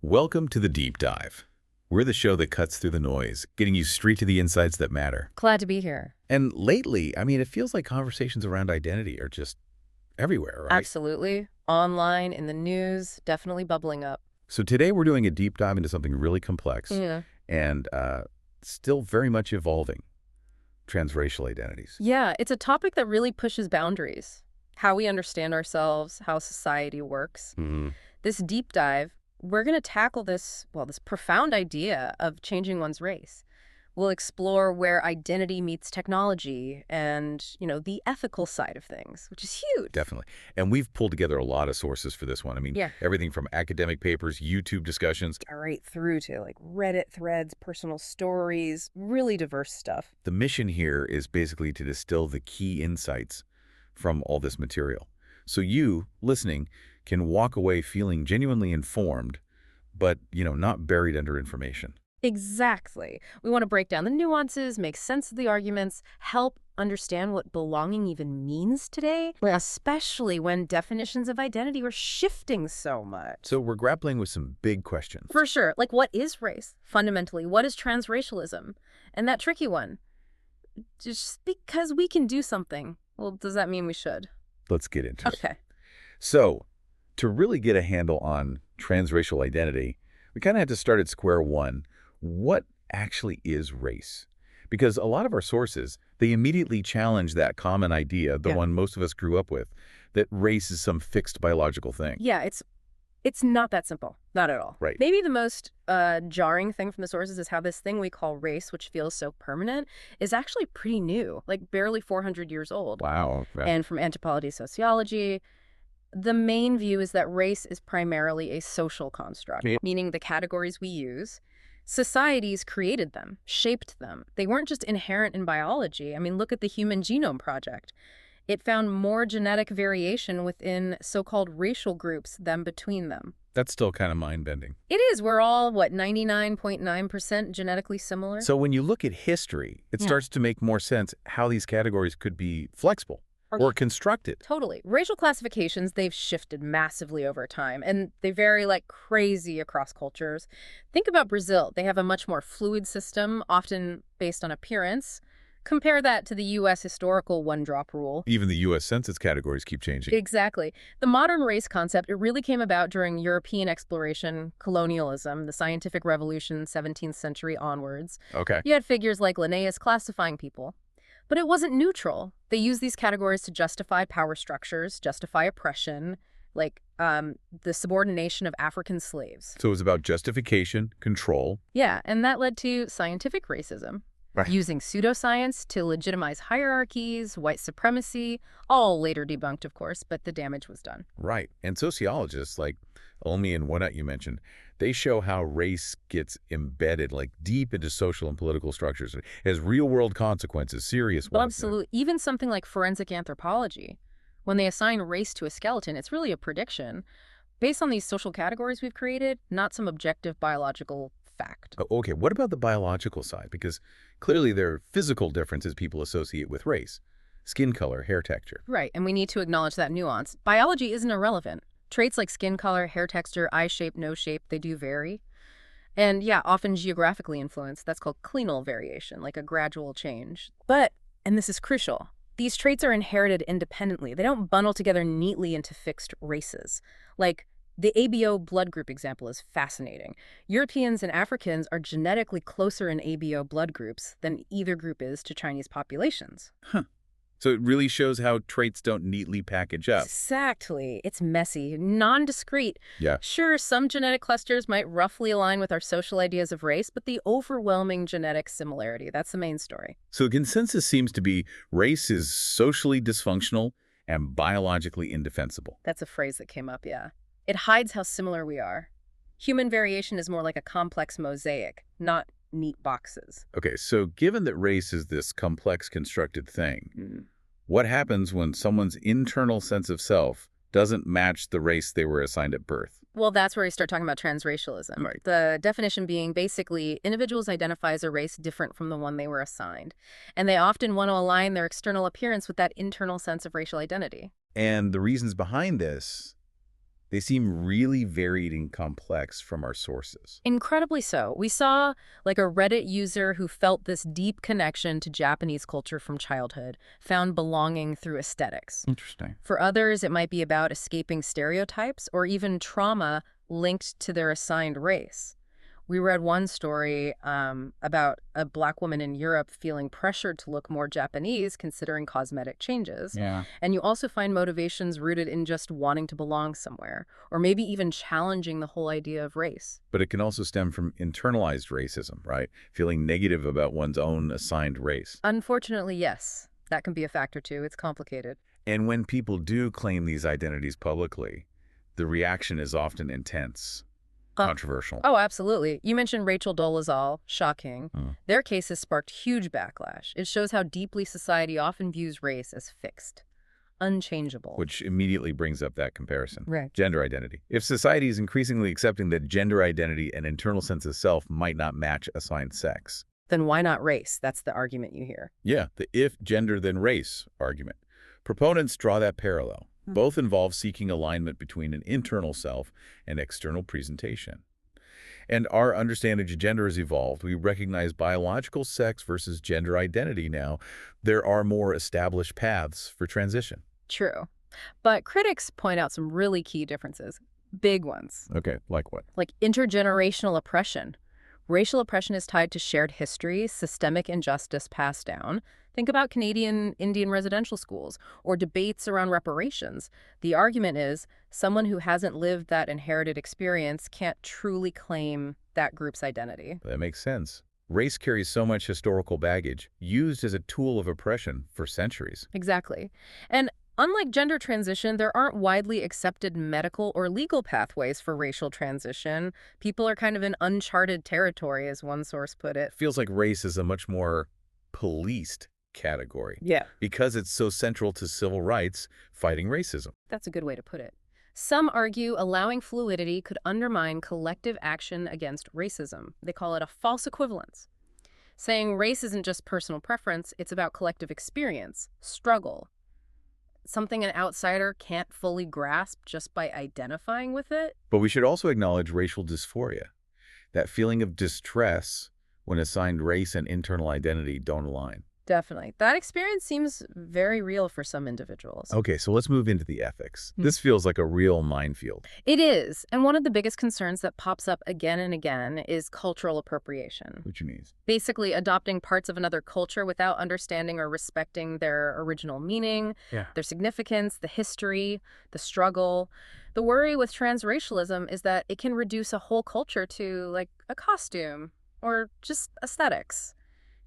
Welcome to The Deep Dive. We're the show that cuts through the noise, getting you straight to the insights that matter. Glad to be here. And lately, it feels like conversations around identity are just everywhere, right? Absolutely. Online, in the news, definitely bubbling up. So today we're doing a deep dive into something really complex Yeah. and still very much evolving, transracial identities. Yeah, it's a topic that really pushes boundaries. How we understand ourselves, how society works. Mhm. This deep dive, we're going to tackle this profound idea of changing one's race. We'll explore where identity meets technology and, the ethical side of things, which is huge. Definitely. And we've pulled together a lot of sources for this one. Yeah. Everything from academic papers, YouTube discussions. Right through to Reddit threads, personal stories, really diverse stuff. The mission here is basically to distill the key insights from all this material. So you, listening, can walk away feeling genuinely informed, but, not buried under information. Exactly. We want to break down the nuances, make sense of the arguments, help understand what belonging even means today, especially when definitions of identity are shifting so much. So we're grappling with some big questions. For sure. What is race? Fundamentally, what is transracialism? And that tricky one. Just because we can do something, well, does that mean we should? Let's get into it. Okay. So, to really get a handle on transracial identity, we kind of had to start at square one. What actually is race? Because a lot of our sources, they immediately challenge that common idea, the one most of us grew up with, that race is some fixed biological thing. Yeah, it's not that simple. Not at all. Right. Maybe the most jarring thing from the sources is how this thing we call race, which feels so permanent, is actually pretty new, barely 400 years old. Wow. Yeah. And from anthropology, sociology, the main view is that race is primarily a social construct, meaning the categories we use, societies created them, shaped them. They weren't just inherent in biology. Look at the Human Genome Project. It found more genetic variation within so-called racial groups than between them. That's still kind of mind-bending. It is. We're all, 99.9% genetically similar? So when you look at history, it starts to make more sense how these categories could be flexible or constructed. Totally. Racial classifications, they've shifted massively over time, and they vary like crazy across cultures. Think about Brazil. They have a much more fluid system, often based on appearance. Compare that to the U.S. historical one-drop rule. Even the U.S. Census categories keep changing. Exactly. The modern race concept, it really came about during European exploration, colonialism, the scientific revolution, 17th century onwards. Okay. You had figures like Linnaeus classifying people. But it wasn't neutral. They used these categories to justify power structures, justify oppression, the subordination of African slaves. So it was about justification, control. Yeah, and that led to scientific racism. Right. Using pseudoscience to legitimize hierarchies, white supremacy, all later debunked, of course, but the damage was done. Right. And sociologists like Olmi and Whatnot you mentioned, they show how race gets embedded deep into social and political structures. It has real-world consequences, serious ones. Absolutely. Even something like forensic anthropology. When they assign race to a skeleton, it's really a prediction based on these social categories we've created, not some objective biological fact. Okay, what about the biological side? Because clearly there are physical differences people associate with race. Skin color, hair texture. Right, and we need to acknowledge that nuance. Biology isn't irrelevant. Traits like skin color, hair texture, eye shape, nose shape, they do vary. And often geographically influenced. That's called clinal variation, like a gradual change. But, and this is crucial, these traits are inherited independently. They don't bundle together neatly into fixed races. The ABO blood group example is fascinating. Europeans and Africans are genetically closer in ABO blood groups than either group is to Chinese populations. Huh. So it really shows how traits don't neatly package up. Exactly. It's messy, non-discrete. Yeah. Sure, some genetic clusters might roughly align with our social ideas of race, but the overwhelming genetic similarity, that's the main story. So the consensus seems to be race is socially dysfunctional and biologically indefensible. That's a phrase that came up, yeah. It hides how similar we are. Human variation is more like a complex mosaic, not neat boxes. Okay, so given that race is this complex constructed thing, what happens when someone's internal sense of self doesn't match the race they were assigned at birth? Well, that's where we start talking about transracialism. Right. The definition being basically individuals identify as a race different from the one they were assigned. And they often want to align their external appearance with that internal sense of racial identity. And the reasons behind this They seem really varied and complex from our sources. Incredibly so. We saw like a Reddit user who felt this deep connection to Japanese culture from childhood, found belonging through aesthetics. Interesting. For others, it might be about escaping stereotypes or even trauma linked to their assigned race. We read one story about a Black woman in Europe feeling pressured to look more Japanese considering cosmetic changes. Yeah. And you also find motivations rooted in just wanting to belong somewhere, or maybe even challenging the whole idea of race. But it can also stem from internalized racism, right? Feeling negative about one's own assigned race. Unfortunately, yes. That can be a factor too. It's complicated. And when people do claim these identities publicly, the reaction is often intense, controversial. Oh, absolutely. You mentioned Rachel Dolezal. Shocking. Mm. Their case has sparked huge backlash. It shows how deeply society often views race as fixed, unchangeable. Which immediately brings up that comparison. Right. Gender identity. If society is increasingly accepting that gender identity and internal sense of self might not match assigned sex. Then why not race? That's the argument you hear. Yeah, the if gender then race argument. Proponents draw that parallel. Both involve seeking alignment between an internal self and external presentation. And our understanding of gender has evolved. We recognize biological sex versus gender identity now. There are more established paths for transition. True. But critics point out some really key differences. Big ones. Okay, like what? Like intergenerational oppression. Racial oppression is tied to shared history, systemic injustice passed down. Think about Canadian Indian residential schools or debates around reparations. The argument is someone who hasn't lived that inherited experience can't truly claim that group's identity. That makes sense. Race carries so much historical baggage, used as a tool of oppression for centuries. Exactly. And unlike gender transition, there aren't widely accepted medical or legal pathways for racial transition. People are kind of in uncharted territory, as one source put it. Feels like race is a much more policed category. Yeah. Because it's so central to civil rights fighting racism. That's a good way to put it. Some argue allowing fluidity could undermine collective action against racism. They call it a false equivalence, saying race isn't just personal preference, it's about collective experience, struggle, something an outsider can't fully grasp just by identifying with it. But we should also acknowledge racial dysphoria, that feeling of distress when assigned race and internal identity don't align. Definitely. That experience seems very real for some individuals. Okay, so let's move into the ethics. This feels like a real minefield. It is. And one of the biggest concerns that pops up again and again is cultural appropriation. What you mean? Basically adopting parts of another culture without understanding or respecting their original meaning, their significance, the history, the struggle. The worry with transracialism is that it can reduce a whole culture to, like, a costume or just aesthetics.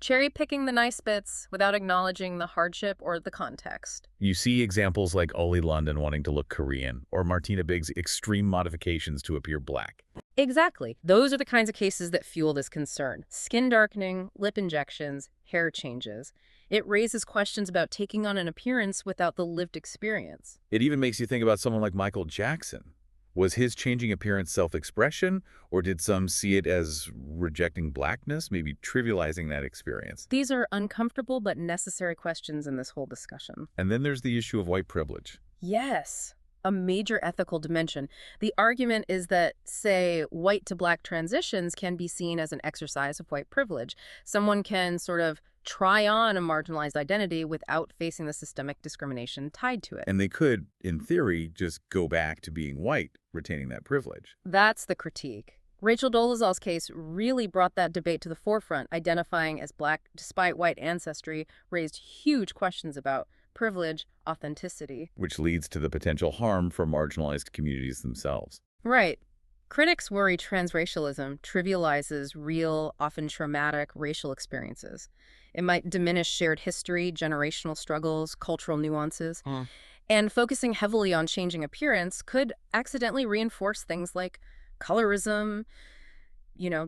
Cherry-picking the nice bits without acknowledging the hardship or the context. You see examples like Ollie London wanting to look Korean or Martina Biggs' extreme modifications to appear Black. Exactly. Those are the kinds of cases that fuel this concern. Skin darkening, lip injections, hair changes. It raises questions about taking on an appearance without the lived experience. It even makes you think about someone like Michael Jackson. Was his changing appearance self-expression, or did some see it as rejecting Blackness, maybe trivializing that experience? These are uncomfortable but necessary questions in this whole discussion. And then there's the issue of white privilege. Yes, a major ethical dimension. The argument is that, say, white to Black transitions can be seen as an exercise of white privilege. Someone can sort of try on a marginalized identity without facing the systemic discrimination tied to it. And they could, in theory, just go back to being white, retaining that privilege. That's the critique. Rachel Dolezal's case really brought that debate to the forefront. Identifying as Black despite white ancestry raised huge questions about privilege, authenticity. Which leads to the potential harm for marginalized communities themselves. Right. Critics worry transracialism trivializes real, often traumatic racial experiences. It might diminish shared history, generational struggles, cultural nuances. And focusing heavily on changing appearance could accidentally reinforce things like colorism,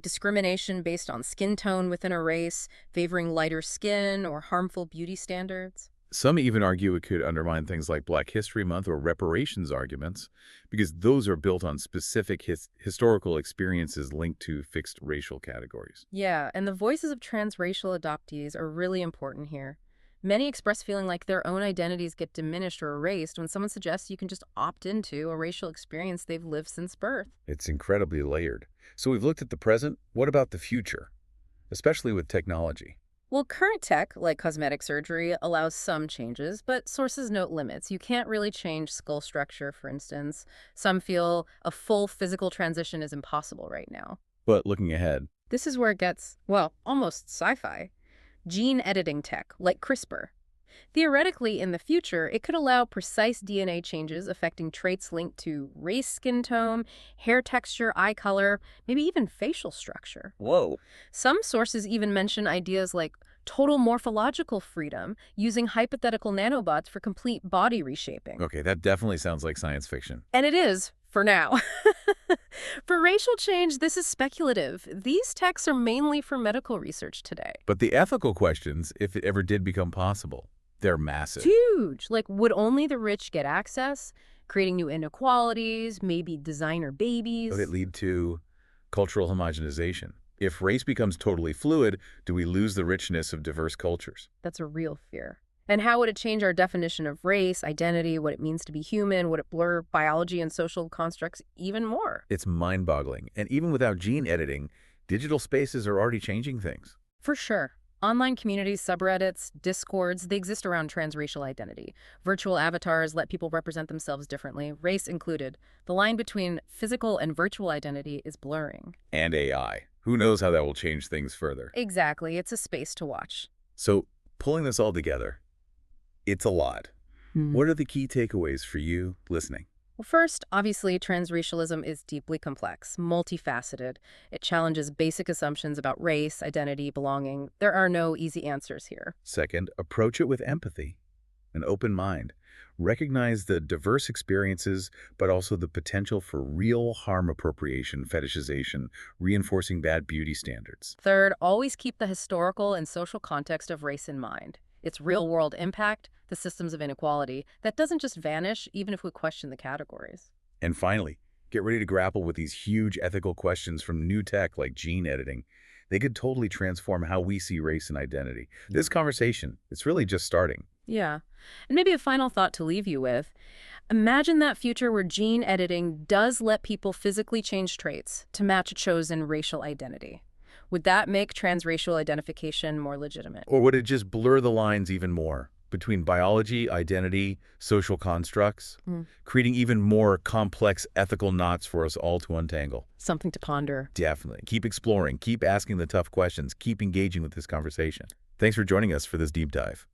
discrimination based on skin tone within a race, favoring lighter skin, or harmful beauty standards. Some even argue it could undermine things like Black History Month or reparations arguments, because those are built on specific historical experiences linked to fixed racial categories. Yeah, and the voices of transracial adoptees are really important here. Many express feeling like their own identities get diminished or erased when someone suggests you can just opt into a racial experience they've lived since birth. It's incredibly layered. So we've looked at the present. What about the future, especially with technology? Well, current tech, like cosmetic surgery, allows some changes, but sources note limits. You can't really change skull structure, for instance. Some feel a full physical transition is impossible right now. But looking ahead, This is where it gets, well, almost sci-fi. Gene editing tech, like CRISPR. Theoretically, in the future, it could allow precise DNA changes affecting traits linked to race, skin tone, hair texture, eye color, maybe even facial structure. whoa. Some sources even mention ideas like total morphological freedom using hypothetical nanobots for complete body reshaping. Okay, that definitely sounds like science fiction. And it is, for now. For racial change, this is speculative. These techs are mainly for medical research today. But the ethical questions, if it ever did become possible, they're It's massive. huge. Like, would only the rich get access? Creating new inequalities, maybe designer babies. Would it lead to cultural homogenization? If race becomes totally fluid, do we lose the richness of diverse cultures? That's a real fear. And how would it change our definition of race, identity, what it means to be human? Would it blur biology and social constructs even more? It's mind-boggling. And even without gene editing, digital spaces are already changing things. For sure. Online communities, subreddits, discords, they exist around transracial identity. Virtual avatars let people represent themselves differently, race included. The line between physical and virtual identity is blurring. And AI. Who knows how that will change things further? Exactly. It's a space to watch. So, pulling this all together, it's a lot. What are the key takeaways for you listening? Well, first, obviously, transracialism is deeply complex, multifaceted. It challenges basic assumptions about race, identity, belonging. There are no easy answers here. Second, approach it with empathy, an open mind. Recognize the diverse experiences, but also the potential for real harm appropriation, fetishization, reinforcing bad beauty standards. Third, always keep the historical and social context of race in mind. Its real-world impact, the systems of inequality, that doesn't just vanish even if we question the categories. And finally, get ready to grapple with these huge ethical questions from new tech like gene editing. They could totally transform how we see race and identity. This conversation, it's really just starting. Yeah. And maybe a final thought to leave you with. Imagine that future where gene editing does let people physically change traits to match a chosen racial identity. Would that make transracial identification more legitimate? Or would it just blur the lines even more between biology, identity, social constructs, creating even more complex ethical knots for us all to untangle? Something to ponder. Definitely. Keep exploring, keep asking the tough questions, keep engaging with this conversation. Thanks for joining us for this deep dive.